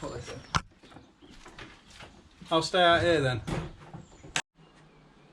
put this in. I'll stay out here then.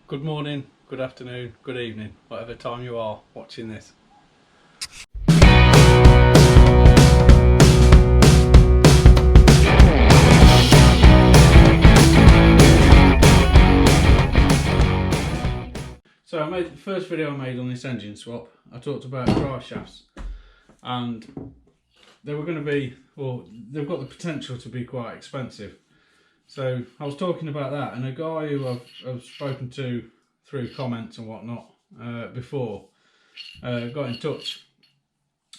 Good morning, good afternoon, good evening, whatever time you are watching this. So I made the first video I made on this engine swap. I talked about drive shafts, and they were going to be, well, they've got the potential to be quite expensive. So I was talking about that, and a guy who I've spoken to through comments and whatnot before got in touch.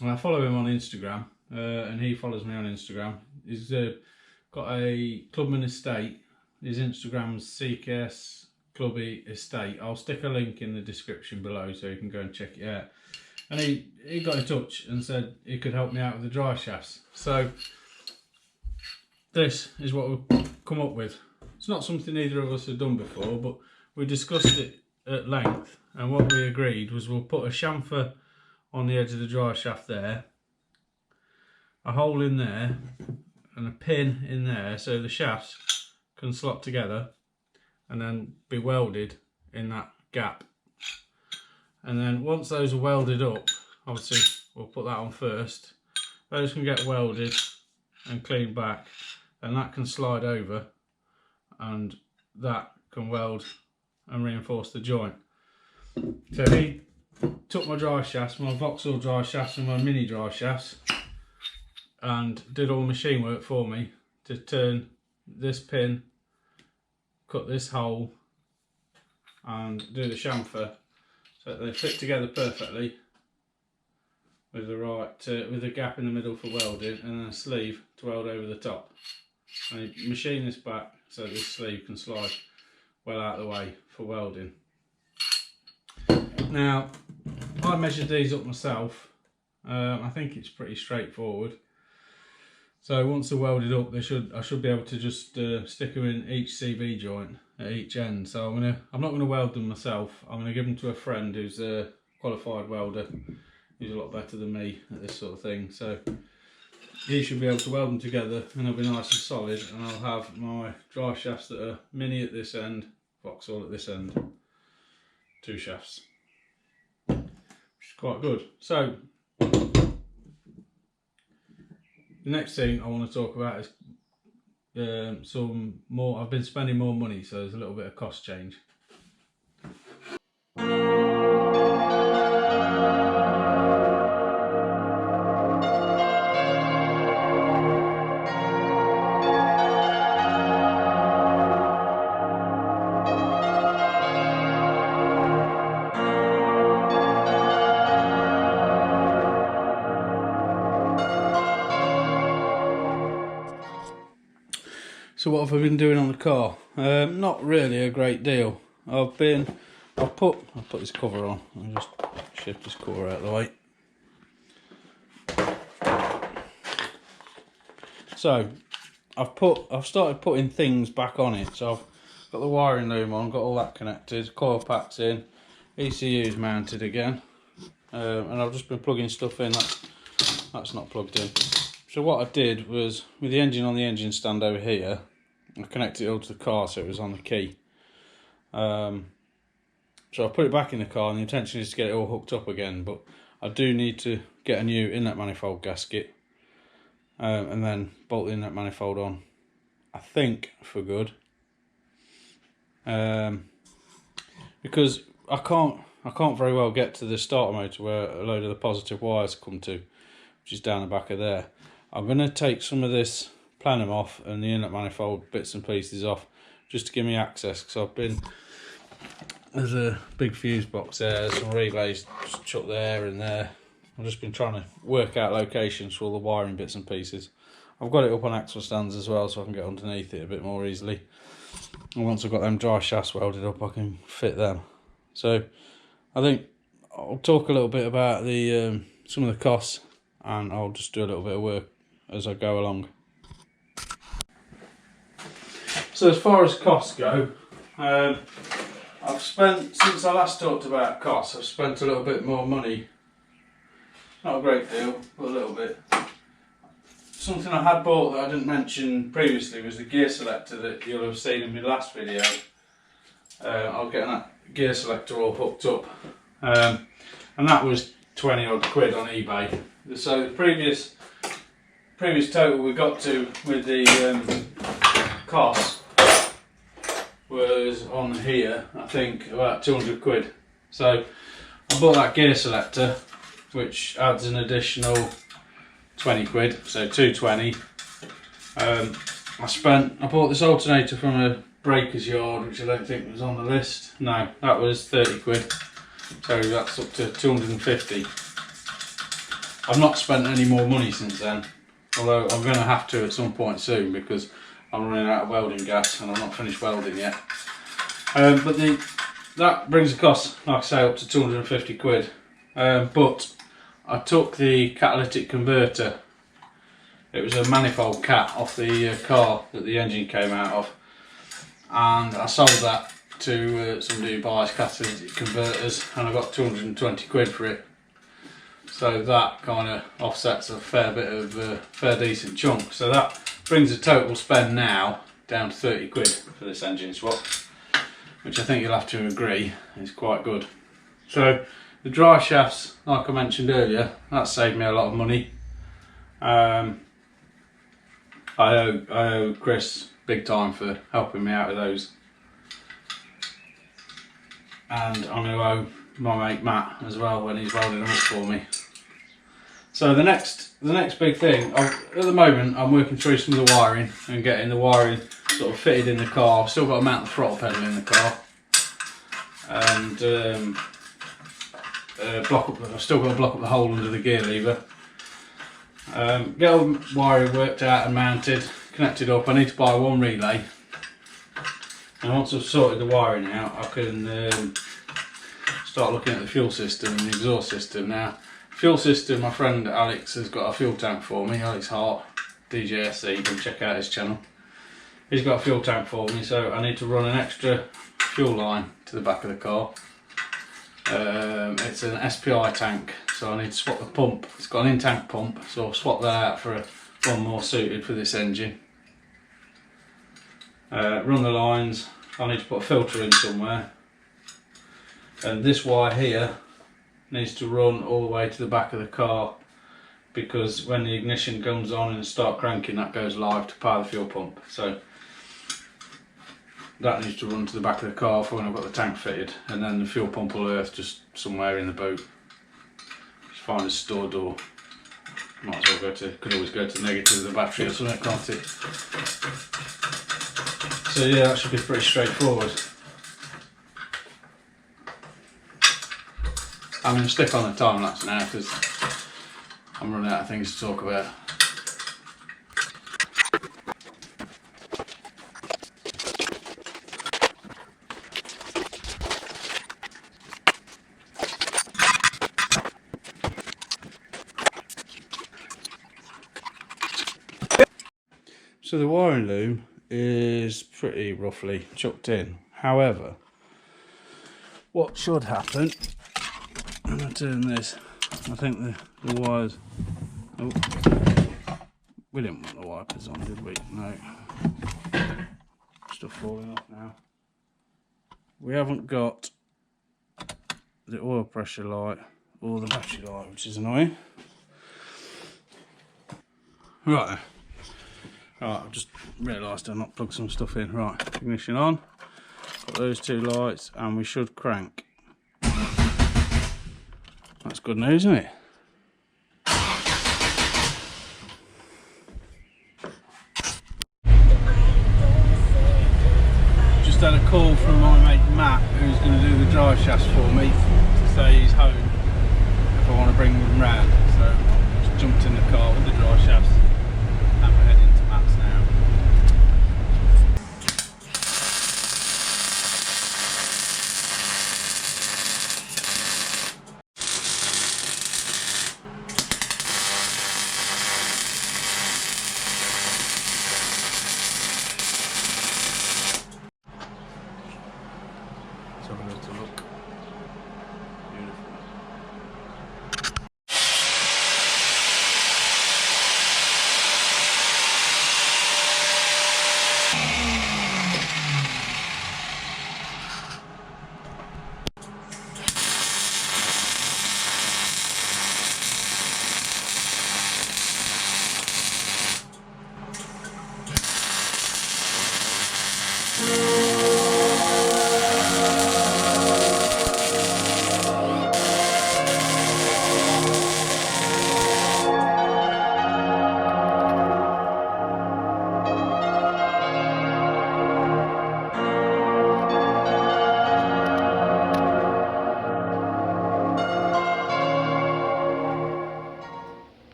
And I follow him on Instagram, and he follows me on Instagram. He's got a Clubman Estate. His Instagram's CKS Clubby Estate. I'll stick a link in the description below so you can go and check it out. And he got in touch and said he could help me out with the dry shafts. So this is what we've come up with. It's not something either of us have done before, but we discussed it at length, and what we agreed was we'll put a chamfer on the edge of the dry shaft there, a hole in there and a pin in there so the shafts can slot together and then be welded in that gap. And then once those are welded up, obviously we'll put that on first, those can get welded and cleaned back, and that can slide over and that can weld and reinforce the joint. So he took my dry shafts, my vauxhall dry shafts and my mini dry shafts, and did all the machine work for me to turn this pin, cut this hole and do the chamfer so that they fit together perfectly with the right with a gap in the middle for welding, and then a sleeve to weld over the top. And you machine this back so this sleeve can slide well out of the way for welding. Now I measured these up myself. I think it's pretty straightforward. So once they're welded up, I should be able to just stick them in each CV joint at each end. So I'm not gonna weld them myself. I'm gonna give them to a friend who's a qualified welder. He's a lot better than me at this sort of thing. So he should be able to weld them together, and they'll be nice and solid. And I'll have my dry shafts that are mini at this end, vauxhall at this end, 2 shafts, which is quite good. So the next thing I want to talk about is some more. I've been spending more money, so there's a little bit of cost change. So what have I been doing on the car? Not really a great deal. I'll put this cover on. I'll just shift this cover out of the way. So I've started putting things back on it. So I've got the wiring loom on, got all that connected, coil packs in, ECU's mounted again, and I've just been plugging stuff in. That's not plugged in. So what I did was, with the engine on the engine stand over here, I connected it all to the car so it was on the key. So I put it back in the car, and the intention is to get it all hooked up again, but I do need to get a new inlet manifold gasket and then bolt the inlet manifold on, I think for good, because I can't very well get to the starter motor where a load of the positive wires come to, which is down the back of there. I'm going to take some of this plenum off and the inlet manifold bits and pieces off just to give me access, because there's a big fuse box there, there's some relays chucked there and there. I've just been trying to work out locations for all the wiring bits and pieces. I've got it up on axle stands as well so I can get underneath it a bit more easily, and once I've got them dry shafts welded up I can fit them. So I think I'll talk a little bit about the some of the costs, and I'll just do a little bit of work as I go along. So as far as costs go, I've spent, since I last talked about costs, I've spent a little bit more money. Not a great deal, but a little bit. something I had bought that I didn't mention previously was the gear selector that you'll have seen in my last video. I'll get that gear selector all hooked up, and that was 20 odd quid on eBay. So the previous total we got to with the cost was on here, I think about 200 quid. So I bought that gear selector, which adds an additional 20 quid, so 220. I bought this alternator from a breaker's yard, which I don't think was on the list. No, that was 30 quid, so that's up to 250. I've not spent any more money since then, although I'm going to have to at some point soon because I'm running out of welding gas and I'm not finished welding yet. But that brings the cost, like I say, up to 250 quid. But I took the catalytic converter. It was a manifold cat off the car that the engine came out of, and I sold that to somebody who buys catalytic converters, and I got 220 quid for it. So that kind of offsets a fair bit of fair decent chunk. So that brings the total spend now down to 30 quid for this engine swap, which I think you'll have to agree is quite good. So the dry shafts, like I mentioned earlier, that saved me a lot of money. I owe Chris big time for helping me out with those, and I'm going to owe my mate Matt as well when he's welding them up for me. So the next big thing, at the moment I'm working through some of the wiring and getting the wiring sort of fitted in the car. I've still got to mount the throttle pedal in the car, and I've still got to block up the hole under the gear lever. Get all the wiring worked out and mounted, connected up. I need to buy one relay, and once I've sorted the wiring out, I can start looking at the fuel system and the exhaust system. Now, fuel system, my friend Alex has got a fuel tank for me. Alex Hart, DJSC, go check out his channel. He's got a fuel tank for me, so I need to run an extra fuel line to the back of the car. It's an SPI tank, so I need to swap the pump. It's got an in-tank pump, so I'll swap that out for one more suited for this engine. Run the lines. I need to put a filter in somewhere, and this wire here needs to run all the way to the back of the car, because when the ignition comes on and start cranking, that goes live to power the fuel pump. So that needs to run to the back of the car for when I've got the tank fitted, and then the fuel pump will earth just somewhere in the boot. Just find a store door. Might as well could always go to the negative of the battery or something, can't it? So yeah, that should be pretty straightforward. I'm going to stick on the time lapse now because I'm running out of things to talk about. So the wiring loom is pretty roughly chucked in. However, what should happen, I'm going to turn this, I think the wires, oh, we didn't want the wipers on, did we? No. Stuff falling off now. We haven't got the oil pressure light or the battery light, which is annoying. Right. Right, I've just realised I've not plugged some stuff in. Right, ignition on, got those two lights, and we should crank. That's good news, isn't it? Just had a call from my mate Matt, who's going to do the drive shafts for me, to say he's home if I want to bring them round. So I just jumped in the car with the drive shafts. And we're heading to Matt's now. Let's have a little look. Beautiful.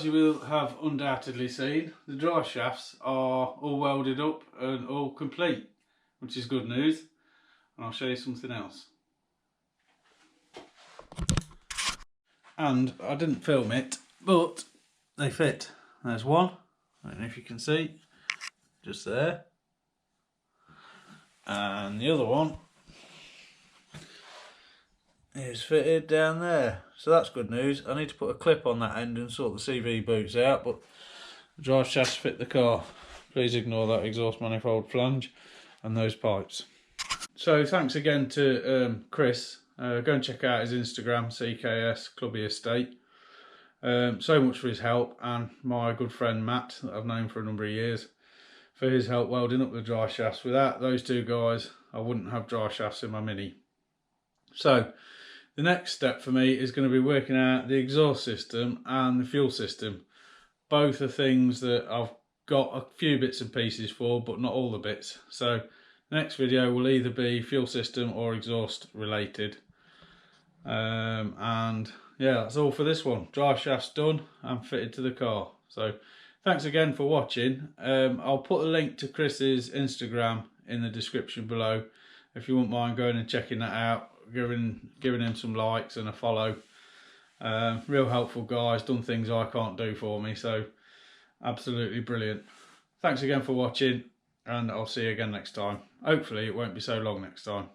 as you will have undoubtedly seen, the drive shafts are all welded up and all complete, which is good news. And I'll show you something else. And I didn't film it, but they fit. There's one, I don't know if you can see, just there. And the other one is fitted down there. So that's good news. I need to put a clip on that end and sort the CV boots out, but the drive shafts fit the car. Please ignore that exhaust manifold flange and those pipes. So thanks again to Chris. Go and check out his Instagram, CKS Clubby Estate. So much for his help, and my good friend Matt, that I've known for a number of years, for his help welding up the drive shafts. Without those two guys, I wouldn't have drive shafts in my Mini. So the next step for me is going to be working out the exhaust system and the fuel system. Both are things that I've got a few bits and pieces for, but not all the bits. So the next video will either be fuel system or exhaust related. And yeah, that's all for this one. Drive shaft's done and fitted to the car. So thanks again for watching. I'll put a link to Chris's Instagram in the description below if you wouldn't mind going and checking that out, giving him some likes and a follow. Real helpful guy, has done things I can't do for me, so absolutely brilliant. Thanks again for watching, and I'll see you again next time. Hopefully it won't be so long next time.